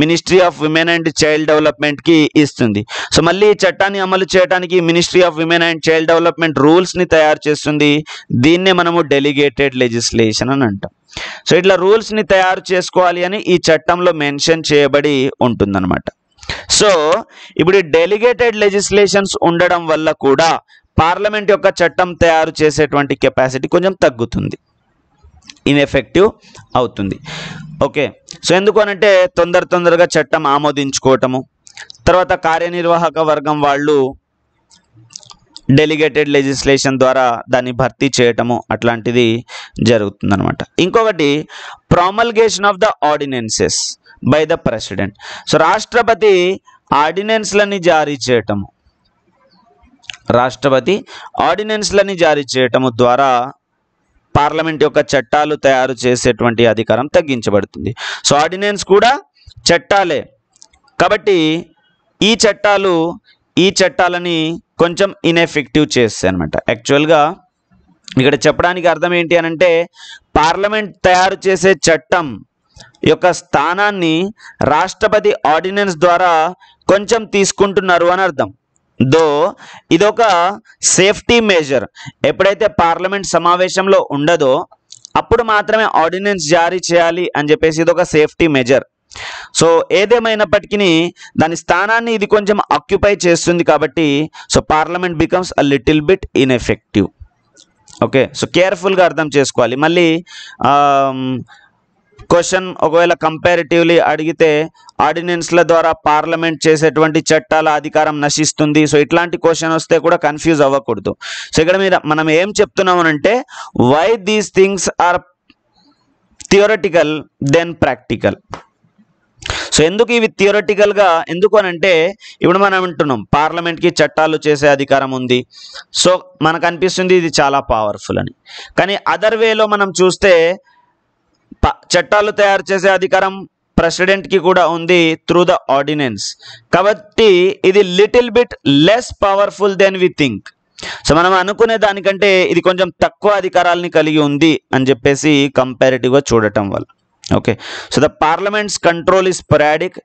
ministry of women and child డెవలప్మెంట్కి ఇస్తుంది. సో మళ్ళీ ఈ చట్టాన్ని అమలు చేయడానికి ministry of women and child development రూల్స్ని తయారు చేస్తుంది. దీన్నే మనము డెలిగేటెడ్ లెజిస్లేషన్ అని అంటాం. సో ఇట్లా రూల్స్ని తయారు చేసుకోవాలి అని ఈ చట్టంలో మెన్షన్ చేయబడి ఉంటుందన్నమాట. సో ఇప్పుడు ఈ డెలిగేటెడ్ లెజిస్లేషన్స్ ఉండడం వల్ల కూడా పార్లమెంట్ యొక్క చట్టం తయారు చేసేటువంటి కెపాసిటీ కొంచెం తగ్గుతుంది, ఇన్ఎఫెక్టివ్ అవుతుంది. ఓకే, సో ఎందుకు అనంటే తొందరగా చట్టం ఆమోదించుకోవటము, తర్వాత కార్యనిర్వాహక వర్గం వాళ్ళు డెలిగేటెడ్ లెజిస్లేషన్ ద్వారా దాన్ని భర్తీ చేయటము అట్లాంటిది జరుగుతుందన్నమాట. ఇంకొకటి promulgation of the ordinances by the president. So రాష్ట్రపతి ఆర్డినెన్స్లని జారీ చేయటము, రాష్ట్రపతి ఆర్డినెన్స్లని జారీ చేయటము ద్వారా పార్లమెంట్ యొక్క చట్టాలు తయారు చేసేటువంటి అధికారం తగ్గించబడుతుంది. సో ఆర్డినెన్స్ కూడా చట్టాలే కాబట్టి ఈ చట్టాలని కొంచెం ఇన్ఎఫెక్టివ్ చేస్తాయి అనమాట. యాక్చువల్గా ఇక్కడ చెప్పడానికి అర్థం ఏంటి అనంటే పార్లమెంట్ తయారు చేసే చట్టం యొక్క స్థానాన్ని రాష్ట్రపతి ఆర్డినెన్స్ ద్వారా కొంచెం తీసుకుంటున్నారు అని అర్థం. దో ఇదొక సేఫ్టీ మెజర్. ఎప్పుడైతే పార్లమెంట్ సమావేశంలో ఉండదో అప్పుడు మాత్రమే ఆర్డినెన్స్ జారీ చేయాలి అని చెప్పేసి ఇదొక సేఫ్టీ మెజర్. సో ఏదేమైనప్పటికీ దాని స్థానాన్ని ఇది కొంచెం ఆక్యుపై చేస్తుంది కాబట్టి so parliament becomes a little bit ineffective. Okay, so కేర్ఫుల్గా అర్థం చేసుకోవాలి. మళ్ళీ క్వశ్చన్ ఒకవేళ కంపారిటివ్లీ అడిగితే ఆర్డినెన్స్ల ద్వారా పార్లమెంట్ చేసేటువంటి చట్టాల అధికారం నశిస్తుంది. సో ఇట్లాంటి క్వశ్చన్ వస్తే కూడా కన్ఫ్యూజ్ అవ్వకూడదు. సో ఇక్కడ మనం ఏం చెప్తున్నామనంటే why these things are theoretical then practical. So ఎందుకు ఇవి థియరటికల్గా ఎందుకు అనంటే ఇప్పుడు మనం వింటున్నాం పార్లమెంట్కి చట్టాలు చేసే అధికారం ఉంది. సో మనకు అనిపిస్తుంది ఇది చాలా పవర్ఫుల్ అని. కానీ అదర్ వేలో మనం చూస్తే చట్టాలు తయారు చేసే అధికారం ప్రెసిడెంట్కి కూడా ఉంది త్రూ ద ఆర్డినెన్స్. కాబట్టి ఇది little bit less powerful than we think. So మనం అనుకునే దానికంటే ఇది కొంచెం తక్కువ అధికారాలని కలిగి ఉంది అని చెప్పేసి కంపారిటివ్గా చూడటం వల్ల. Okay, so the parliaments control is sporadic,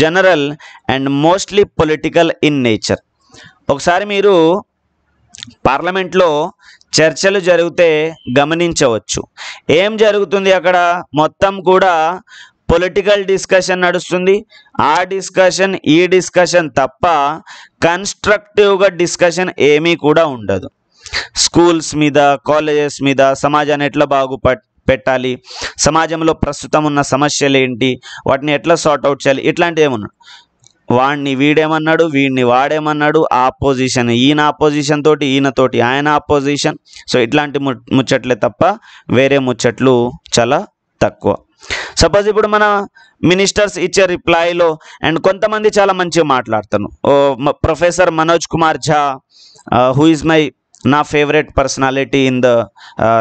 general and mostly political in nature. ఒకసారి మీరు పార్లమెంట్లో చర్చలు జరిగితే గమనించవచ్చు ఏం జరుగుతుంది అక్కడ. మొత్తం కూడా పొలిటికల్ డిస్కషన్ నడుస్తుంది. ఆ డిస్కషన్ ఈ డిస్కషన్ తప్ప కన్స్ట్రక్టివ్గా డిస్కషన్ ఏమీ కూడా ఉండదు. స్కూల్స్ మీద, కాలేజెస్ మీద, సమాజాన్ని ఎట్లా పెట్టాలి, సమాజంలో ప్రస్తుతం ఉన్న సమస్యలు ఏంటి, వాటిని ఎట్లా సార్ట్అవుట్ చేయాలి, ఇట్లాంటివి ఏమన్నాడు. వాడిని వీడేమన్నాడు, వీడిని వాడేమన్నాడు, ఆపోజిషన్ ఈయన ఆపోజిషన్ తోటి, ఈయనతోటి ఆయన ఆపోజిషన్. సో ఇట్లాంటి ముచ్చట్లే తప్ప వేరే ముచ్చట్లు చాలా తక్కువ. సపోజ్ ఇప్పుడు మన మినిస్టర్స్ ఇచ్చే రిప్లైలో అండ్ కొంతమంది చాలా మంచిగా మాట్లాడతాను. Professor Manoj Kumar Jha who is నా favourite personality in the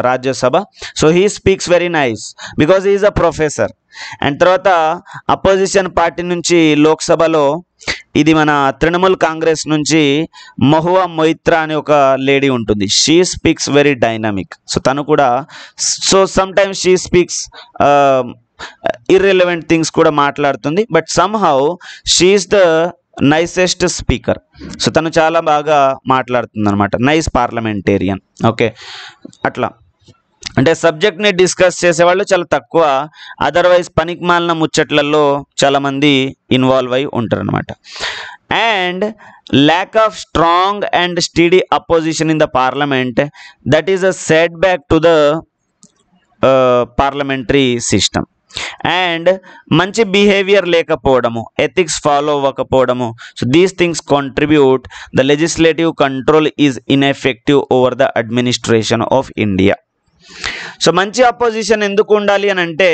Rajya Sabha. So he speaks very nice because he is a professor. And తర్వాత అపోజిషన్ పార్టీ నుంచి లోక్సభలో ఇది మన తృణమూల్ కాంగ్రెస్ నుంచి మహువా మొయిత్రా అనే ఒక లేడీ ఉంటుంది. She speaks very dynamic. So తను కూడా so some times she speaks irrelevant things కూడా మాట్లాడుతుంది. But somehow she is the nicest speaker. So తను చాలా బాగా మాట్లాడుతుంది అనమాట. Nice parliamentarian. ఓకే, అట్లా అంటే సబ్జెక్ట్ని డిస్కస్ చేసేవాళ్ళు చాలా తక్కువ. అదర్వైజ్ పనికి మాలిన ముచ్చట్లలో చాలామంది ఇన్వాల్వ్ అయి ఉంటారు అనమాట. And lack of strong and study opposition in the parliament that is a setback to the parliamentary system. And మంచి బిహేవియర్ లేకపోవడము, ఎథిక్స్ ఫాలో అవ్వకపోవడము. So these things contribute the legislative control is ineffective over the administration of India. So మంచి అపోజిషన్ ఎందుకు ఉండాలి అని అంటే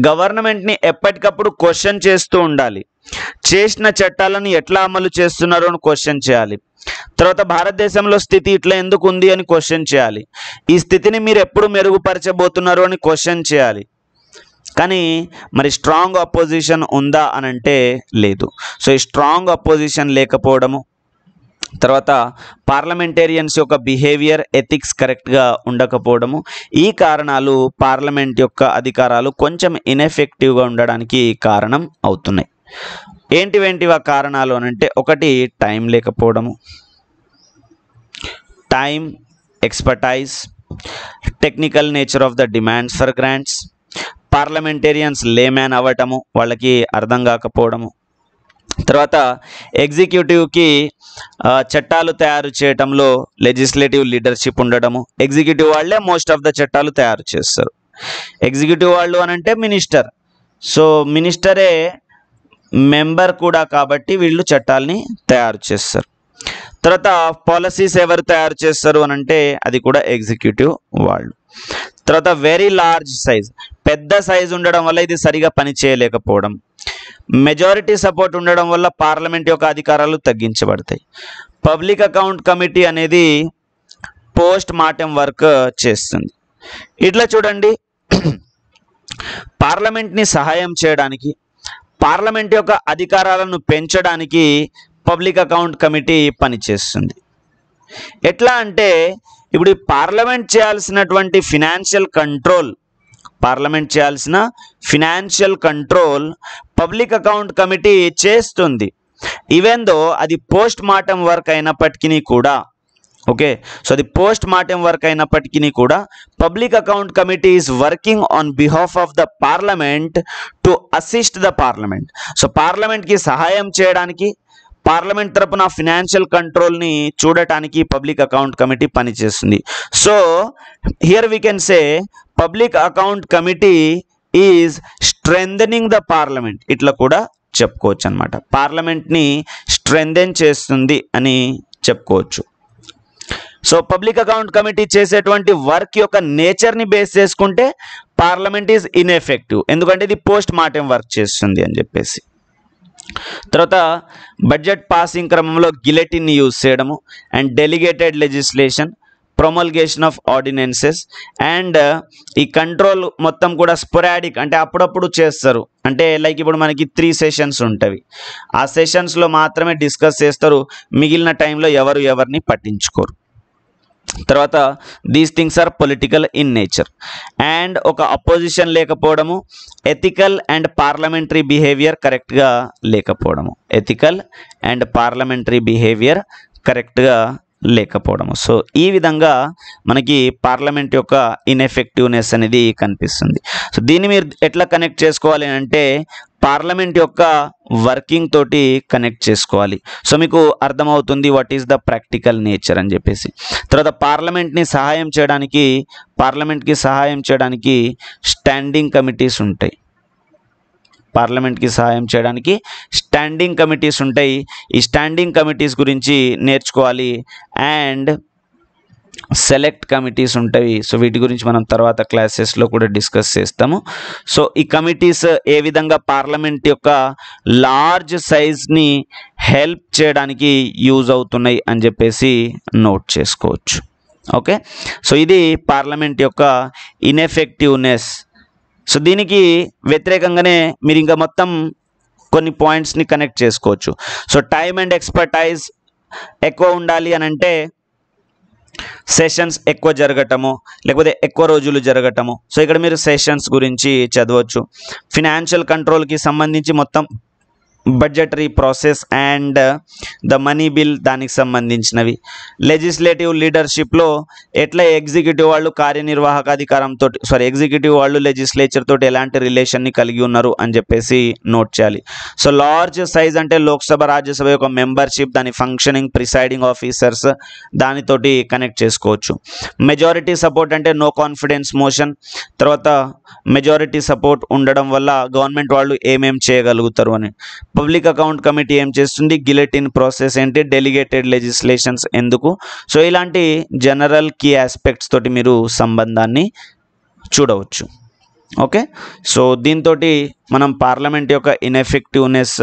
గవర్నమెంట్ని ఎప్పటికప్పుడు క్వశ్చన్ చేస్తూ ఉండాలి. చేసిన చట్టాలను ఎట్లా అమలు చేస్తున్నారో అని క్వశ్చన్ చేయాలి. తర్వాత భారతదేశంలో స్థితి ఇట్లా ఎందుకు ఉంది అని క్వశ్చన్ చేయాలి. ఈ స్థితిని మీరు ఎప్పుడు మెరుగుపరచబోతున్నారు అని క్వశ్చన్ చేయాలి. కానీ మరి స్ట్రాంగ్ అపోజిషన్ ఉందా అని అంటే లేదు. సో ఈ స్ట్రాంగ్ అపోజిషన్ లేకపోవడము తర్వాత పార్లమెంటేరియన్స్ యొక్క బిహేవియర్ ఎథిక్స్ కరెక్ట్గా ఉండకపోవడము, ఈ కారణాలు పార్లమెంట్ యొక్క అధికారాలు కొంచెం ఇన్ఎఫెక్టివ్గా ఉండడానికి కారణం అవుతున్నాయి. ఏంటివేంటివి ఆ కారణాలు అని అంటే, ఒకటి టైం లేకపోవడము, time, expertise, technical nature of the demands for grants, parliamentarians layman అవ్వటము, వాళ్ళకి అర్థం కాకపోవడము, తర్వాత ఎగ్జిక్యూటివ్కి చట్టాలు తయారు చేయటంలో లెజిస్లేటివ్ లీడర్షిప్ ఉండడము. ఎగ్జిక్యూటివ్ వాళ్ళే మోస్ట్ ఆఫ్ ద చట్టాలు తయారు చేస్తారు. ఎగ్జిక్యూటివ్ వాళ్ళు అని అంటే మినిస్టర్, సో మినిస్టరే మెంబర్ కూడా కాబట్టి వీళ్ళు చట్టాలని తయారు చేస్తారు. తర్వాత పాలసీస్ ఎవరు తయారు చేస్తారు అని అంటే అది కూడా ఎగ్జిక్యూటివ్ వాళ్ళు. తర్వాత వెరీ లార్జ్ సైజ్, పెద్ద సైజ్ ఉండడం వల్ల ఇది సరిగా పని చేయలేకపోవడం. మెజారిటీ సపోర్ట్ ఉండడం వల్ల పార్లమెంట్ యొక్క అధికారాలు తగ్గించబడతాయి. పబ్లిక్ అకౌంట్ కమిటీ అనేది పోస్ట్ మార్టం వర్క్ చేస్తుంది. ఇట్లా చూడండి, పార్లమెంట్ని సహాయం చేయడానికి, పార్లమెంట్ యొక్క అధికారాలను పెంచడానికి పబ్లిక్ అకౌంట్ కమిటీ పనిచేస్తుంది. ఎట్లా అంటే ఇప్పుడు పార్లమెంట్ చేయాల్సినటువంటి financial control public account committee చేస్తుంది. ఈవెన్ దో అది పోస్ట్ మార్టం వర్క్ అయినప్పటికీ కూడా, ఓకే, సో అది పోస్ట్ మార్టం వర్క్ అయినప్పటికీ కూడా public account committee is working on behalf of the parliament to assist the parliament. So పార్లమెంట్కి సహాయం చేయడానికి, పార్లమెంట్ తరపున ఫినాన్షియల్ కంట్రోల్ని చూడటానికి పబ్లిక్ అకౌంట్ కమిటీ పనిచేస్తుంది. So here we can say public account committee is strengthening the parliament, ఇట్లా కూడా చెప్పుకోవచ్చు అనమాట. పార్లమెంట్ని స్ట్రెంథెన్ చేస్తుంది అని చెప్పుకోవచ్చు. సో పబ్లిక్ అకౌంట్ కమిటీ చేసేటువంటి వర్క్ యొక్క నేచర్ని బేస్ చేసుకుంటే పార్లమెంట్ ఈజ్ ఇన్ఎఫెక్టివ్, ఎందుకంటే ఇది పోస్ట్ మార్టం వర్క్ చేస్తుంది అని చెప్పేసి. తర్వాత బడ్జెట్ పాసింగ్ క్రమంలో గిలెటిన్ని యూజ్ చేయడము, and delegated legislation, promulgation of ordinances, and ఈ కంట్రోల్ మొత్తం కూడా స్పొరాడిక్, అంటే అప్పుడప్పుడు చేస్తారు. అంటే లైక్ ఇప్పుడు మనకి 3 సెషన్స్ ఉంటాయి, ఆ సెషన్స్లో మాత్రమే డిస్కస్ చేస్తారు, మిగిలిన టైంలో ఎవరిని పట్టించుకోరు. తర్వాత these things are political in nature. And ఒక అపోజిషన్ లేకపోవడము, ఎథికల్ అండ్ పార్లమెంటరీ బిహేవియర్ కరెక్ట్గా లేకపోవడము, లేకపోవడము. సో ఈ విధంగా మనకి పార్లమెంట్ యొక్క ఇన్ఎఫెక్టివ్నెస్ అనేది కనిపిస్తుంది. సో దీన్ని మీరు ఎట్లా కనెక్ట్ చేసుకోవాలి అంటే పార్లమెంట్ యొక్క వర్కింగ్ తోటి కనెక్ట్ చేసుకోవాలి. సో మీకు అర్థమవుతుంది what is the practical nature అని చెప్పేసి. తర్వాత పార్లమెంట్కి సహాయం చేయడానికి స్టాండింగ్ కమిటీస్ ఉంటాయి. ఈ స్టాండింగ్ కమిటీస్ గురించి నేర్చుకోవాలి. అండ్ సెలెక్ట్ కమిటీస్ ఉంటాయి. సో వీటి గురించి మనం తర్వాత క్లాసెస్లో కూడా డిస్కస్ చేస్తాము. సో ఈ కమిటీస్ ఏ విధంగా పార్లమెంట్ యొక్క లార్జ్ సైజ్ని హెల్ప్ చేయడానికి యూజ్ అవుతున్నాయి అని చెప్పేసి నోట్ చేసుకోవచ్చు. ఓకే, సో ఇది పార్లమెంట్ యొక్క ఇన్ఎఫెక్టివ్నెస్. సో దీనికి వ్యతిరేకంగానే మీరు ఇంకా మొత్తం కొన్ని పాయింట్స్ని కనెక్ట్ చేసుకోవచ్చు. సో టైమ్ అండ్ ఎక్స్పర్టైజ్ ఎక్కువ ఉండాలి అని అంటే సెషన్స్ ఎక్కువ జరగటము, లేకపోతే ఎక్కువ రోజులు జరగటము. సో ఇక్కడ మీరు సెషన్స్ గురించి చదవచ్చు. ఫినాన్షియల్ కంట్రోల్కి సంబంధించి మొత్తం budgetary process and the money bill దానికి సంబంధించినవి. లెజిస్లేటివ్ లీడర్షిప్లో ఎట్లా ఎగ్జిక్యూటివ్ వాళ్ళు లెజిస్లేచర్ తోటి ఎలాంటి రిలేషన్ని కలిగి ఉన్నారు అని చెప్పేసి నోట్ చేయాలి. సో లార్జ్ సైజ్ అంటే లోక్సభ రాజ్యసభ యొక్క మెంబర్షిప్, దాని ఫంక్షనింగ్, ప్రిసైడింగ్ ఆఫీసర్స్, దానితోటి కనెక్ట్ చేసుకోవచ్చు. మెజారిటీ సపోర్ట్ అంటే నో కాన్ఫిడెన్స్ మోషన్. తర్వాత మెజారిటీ సపోర్ట్ ఉండడం వల్ల గవర్నమెంట్ వాళ్ళు ఏమేం చేయగలుగుతారు అని. పబ్లిక్ అకౌంట్ కమిటీ ఏం చేస్తుంది, గిలెటిన్ ప్రాసెస్ ఏంటి, డెలిగేటెడ్ లెజిస్లేషన్స్ ఎందుకు. సో ఇలాంటి జనరల్ కీ ఆస్పెక్ట్స్ తోటి మీరు సంబంధాన్ని చూడవచ్చు. ఓకే, సో దీంతో మనం పార్లమెంట్ యొక్క ఇన్ఎఫెక్టివ్నెస్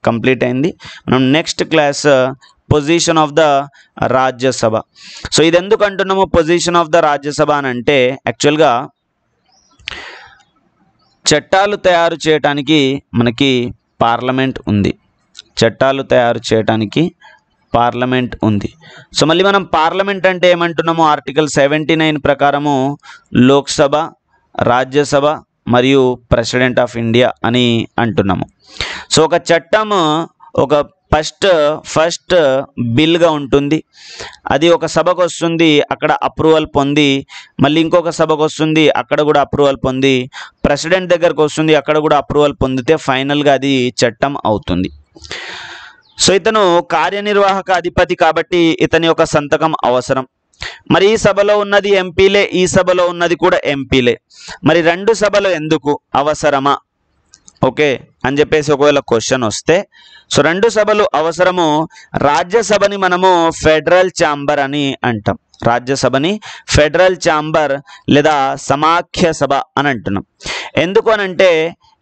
కంప్లీట్ అయింది. మనం next class position of the Rajya Sabha. So ఇది ఎందుకు అంటున్నాము పొజిషన్ ఆఫ్ ద రాజ్యసభ అని అంటే, యాక్చువల్గా చట్టాలు తయారు చేయడానికి మనకి పార్లమెంట్ ఉంది. చట్టాలు తయారు చేయడానికి పార్లమెంట్ ఉంది. సో మళ్ళీ మనం పార్లమెంట్ అంటే ఏమంటున్నాము, ఆర్టికల్ 79 ప్రకారము లోక్సభ, రాజ్యసభ మరియు ప్రెసిడెంట్ ఆఫ్ ఇండియా అని అంటున్నాము. సో ఒక చట్టం ఒక ఫస్ట్ బిల్గా ఉంటుంది, అది ఒక సభకు వస్తుంది, అక్కడ అప్రూవల్ పొంది, మళ్ళీ ఇంకొక సభకు వస్తుంది, అక్కడ కూడా అప్రూవల్ పొంది, ప్రెసిడెంట్ దగ్గరకు వస్తుంది, అక్కడ కూడా అప్రూవల్ పొందితే ఫైనల్గా అది చట్టం అవుతుంది. సో ఇతను కార్యనిర్వాహక అధిపతి కాబట్టి ఇతని యొక్క సంతకం అవసరం. మరి ఈ సభలో ఉన్నది ఎంపీలే, ఈ సభలో ఉన్నది కూడా ఎంపీలే, మరి రెండు సభలు ఎందుకు అవసరమా ఓకే అని చెప్పేసి ఒకవేళ క్వశ్చన్ వస్తే, సో రెండు సభలు అవసరము. రాజ్యసభని మనము ఫెడరల్ ఛాంబర్ అని అంటాం, రాజ్యసభని ఫెడరల్ ఛాంబర్ లేదా సమాఖ్య సభ అని అంటున్నాం. ఎందుకు అనంటే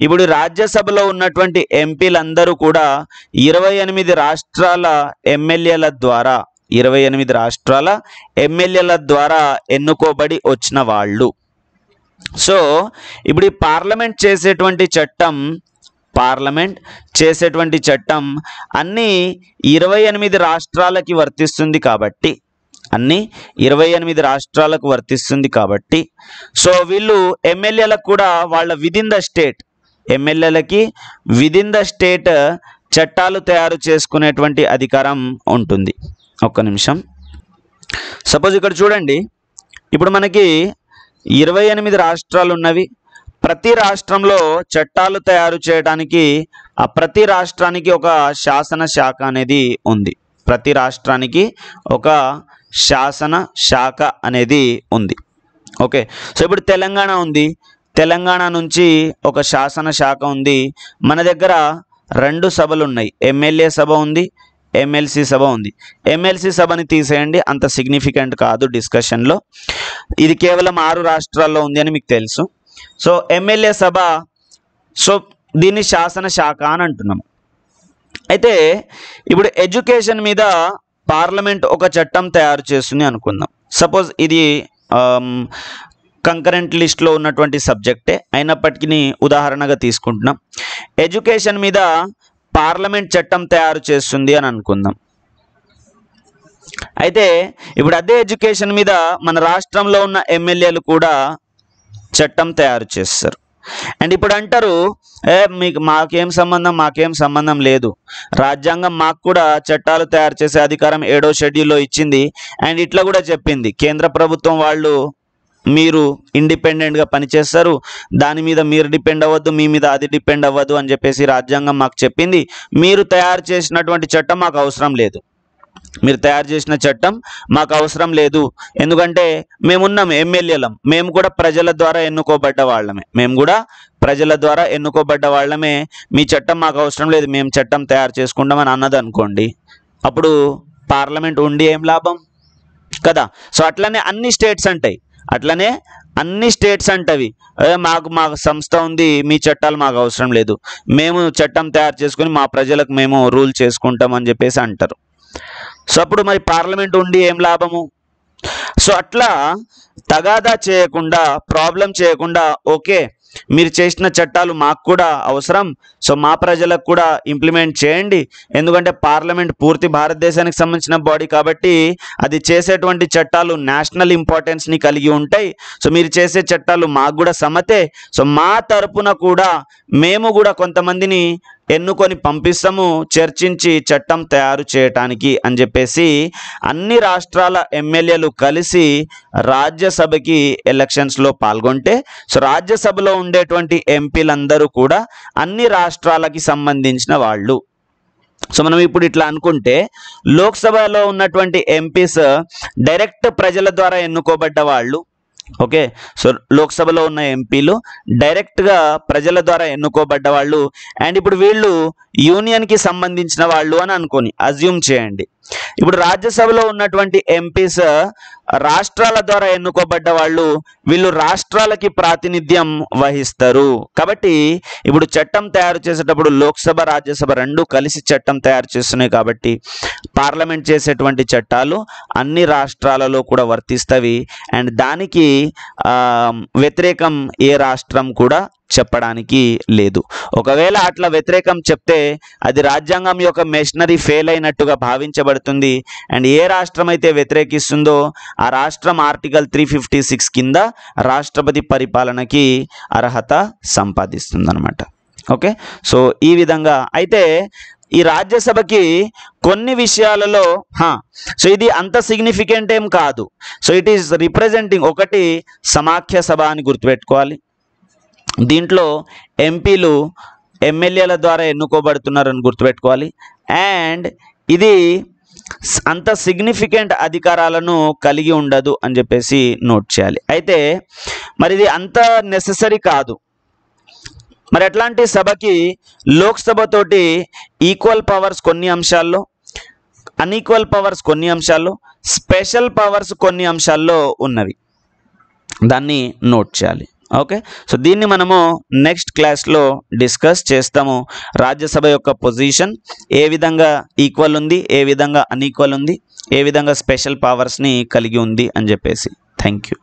ఇప్పుడు రాజ్యసభలో ఉన్నటువంటి ఎంపీలందరూ కూడా 28 రాష్ట్రాల ఎమ్మెల్యేల ద్వారా 28 రాష్ట్రాల ఎమ్మెల్యేల ద్వారా ఎన్నుకోబడి వచ్చిన వాళ్ళు. సో ఇప్పుడు ఈ పార్లమెంట్ చేసేటువంటి చట్టం అన్ని 28 రాష్ట్రాలకి వర్తిస్తుంది కాబట్టి సో వీళ్ళు ఎమ్మెల్యేలకు కూడా వాళ్ళ విదిన్ ద స్టేట్ చట్టాలు తయారు చేసుకునేటువంటి అధికారం ఉంటుంది. ఒక్క నిమిషం. సపోజ్ ఇక్కడ చూడండి, ఇప్పుడు మనకి 28 రాష్ట్రాలు ఉన్నవి. ప్రతి రాష్ట్రంలో చట్టాలు తయారు చేయడానికి ఆ ప్రతి రాష్ట్రానికి ఒక శాసన శాఖ అనేది ఉంది. ప్రతి రాష్ట్రానికి ఒక శాసన శాఖ అనేది ఉంది. ఓకే, సో ఇప్పుడు తెలంగాణ ఉంది, తెలంగాణ నుంచి ఒక శాసన శాఖ ఉంది. మన దగ్గర రెండు సభలు ఉన్నాయి, ఎమ్మెల్యే సభ ఉంది, ఎమ్మెల్సీ సభ ఉంది. ఎమ్మెల్సీ సభని తీసేయండి, అంత సిగ్నిఫికెంట్ కాదు డిస్కషన్లో. ఇది కేవలం 6 రాష్ట్రాల్లో ఉంది అని మీకు తెలుసు. సో ఎమ్మెల్యే సభ, సో దీన్ని శాసన శాఖ అని అంటున్నాము. అయితే ఇప్పుడు ఎడ్యుకేషన్ మీద పార్లమెంట్ ఒక చట్టం తయారు చేస్తుంది అనుకుందాం. సపోజ్ ఇది కంకరెంట్ లిస్ట్లో ఉన్నటువంటి సబ్జెక్టే అయినప్పటికీ ఉదాహరణగా తీసుకుంటున్నాం. ఎడ్యుకేషన్ మీద పార్లమెంట్ చట్టం తయారు చేస్తుంది అని అనుకుందాం. అయితే ఇప్పుడు అదే ఎడ్యుకేషన్ మీద మన రాష్ట్రంలో ఉన్న ఎమ్మెల్యేలు కూడా చట్టం తయారు చేస్తారు. అండ్ ఇప్పుడు అంటారు, మాకేం సంబంధం లేదు, రాజ్యాంగం మాకు కూడా చట్టాలు తయారు చేసే అధికారం 7వ షెడ్యూల్లో ఇచ్చింది. అండ్ ఇట్లా కూడా చెప్పింది, కేంద్ర ప్రభుత్వం వాళ్ళు మీరు ఇండిపెండెంట్గా పనిచేస్తారు, దాని మీద మీరు డిపెండ్ అవ్వద్దు, మీ మీద అది డిపెండ్ అవ్వద్దు అని చెప్పేసి రాజ్యాంగం మాకు చెప్పింది. మీరు తయారు చేసినటువంటి చట్టం మాకు అవసరం లేదు, ఎందుకంటే మేమున్నాం ఎమ్మెల్యేలం, మేము కూడా ప్రజల ద్వారా ఎన్నుకోబడ్డ వాళ్ళమే, మీ చట్టం మాకు అవసరం లేదు, మేము చట్టం తయారు చేసుకుంటామని అన్నది అనుకోండి, అప్పుడు పార్లమెంట్ ఉండి ఏం లాభం కదా. సో అట్లనే అన్ని స్టేట్స్ అంటవి, మాకు సంస్థ ఉంది, మీ చట్టాలు మాకు అవసరం లేదు, మేము చట్టం తయారు చేసుకుని మా ప్రజలకు మేము రూల్ చేసుకుంటాం అని చెప్పేసి అంటారు. సో అప్పుడు మరి పార్లమెంట్ ఉండి ఏం లాభము? సో అట్లా తగాదా చేయకుండా, ప్రాబ్లం చేయకుండా, ఓకే మీరు చేసిన చట్టాలు మాకు కూడా అవసరం, సో మా ప్రజలకు కూడా ఇంప్లిమెంట్ చేయండి, ఎందుకంటే పార్లమెంట్ పూర్తి భారతదేశానికి సంబంధించిన బాడీ కాబట్టి అది చేసేటువంటి చట్టాలు నేషనల్ ఇంపార్టెన్స్ని కలిగి ఉంటాయి. సో మీరు చేసే చట్టాలు మాకు కూడా సమ్మతే, సో మా తరపున కూడా మేము కూడా కొంతమందిని ఎన్నుకొని పంపిస్తాము చర్చించి చట్టం తయారు చేయటానికి అని చెప్పేసి అన్ని రాష్ట్రాల ఎమ్మెల్యేలు కలిసి రాజ్యసభకి ఎలక్షన్స్లో పాల్గొంటే, సో రాజ్యసభలో ఉండేటువంటి ఎంపీలందరూ కూడా అన్ని రాష్ట్రాలకి సంబంధించిన వాళ్ళు. సో మనం ఇప్పుడు ఇట్లా అనుకుంటే, లోక్సభలో ఉన్నటువంటి ఎంపీస్ డైరెక్ట్ ప్రజల ద్వారా ఎన్నుకోబడ్డ వాళ్ళు. ఓకే, సో లోక్సభలో ఉన్న ఎంపీలు డైరెక్ట్గా ప్రజల ద్వారా ఎన్నుకోబడ్డ వాళ్ళు. అండ్ ఇప్పుడు వీళ్ళు యూనియన్కి సంబంధించిన వాళ్ళు అని అనుకొని అజ్యూమ్ చేయండి. ఇప్పుడు రాజ్యసభలో ఉన్నటువంటి ఎంపీస్ రాష్ట్రాల ద్వారా ఎన్నుకోబడ్డ వాళ్ళు, వీళ్ళు రాష్ట్రాలకి ప్రాతినిధ్యం వహిస్తారు. కాబట్టి ఇప్పుడు చట్టం తయారు చేసేటప్పుడు లోక్సభ రాజ్యసభ రెండు కలిసి చట్టం తయారు చేస్తున్నాయి కాబట్టి పార్లమెంట్ చేసేటువంటి చట్టాలు అన్ని రాష్ట్రాలలో కూడా వర్తిస్తవి. అండ్ దానికి వ్యతిరేకం ఏ రాష్ట్రం కూడా చెప్పడానికి లేదు. ఒకవేళ అట్లా వ్యతిరేకం చెప్తే అది రాజ్యాంగం యొక్క మెషినరీ ఫెయిల్ అయినట్టుగా భావించబడుతుంది. అండ్ ఏ రాష్ట్రం అయితే వ్యతిరేకిస్తుందో ఆ రాష్ట్రం ఆర్టికల్ 356 కింద రాష్ట్రపతి పరిపాలనకి అర్హత సంపాదిస్తుంది అన్నమాట. ఓకే, సో ఈ విధంగా అయితే ఈ రాజ్యసభకి కొన్ని విషయాలలో సో ఇది అంత సిగ్నిఫికెంట్ ఏం కాదు. సో ఇట్ ఈస్ రిప్రజెంటింగ్, ఒకటి సమాఖ్య సభ అని గుర్తుపెట్టుకోవాలి. దీంట్లో ఎంపీలు ఎమ్మెల్యేల ద్వారా ఎన్నుకోబడుతున్నారని గుర్తుపెట్టుకోవాలి. అండ్ ఇది అంత సిగ్నిఫికెంట్ అధికారాలను కలిగి ఉండదు అని చెప్పేసి నోట్ చేయాలి. అయితే మరి ఇది అంత నెససరీ కాదు. మరి అట్లాంటి సభకి లోక్సభతోటి ఈక్వల్ పవర్స్ కొన్ని అంశాల్లో, అన్ఈక్వల్ పవర్స్ కొన్ని అంశాల్లో, స్పెషల్ పవర్స్ కొన్ని అంశాల్లో ఉన్నవి. దాన్ని నోట్ చేయాలి. ఓకే, సో దీన్ని మనము నెక్స్ట్ క్లాస్లో డిస్కస్ చేస్తాము. రాజ్యసభ యొక్క పొజిషన్ ఏ విధంగా ఈక్వల్ ఉంది, ఏ విధంగా అన్ఈక్వల్ ఉంది, ఏ విధంగా స్పెషల్ పవర్స్ని కలిగి ఉంది అని చెప్పేసి. Thank you.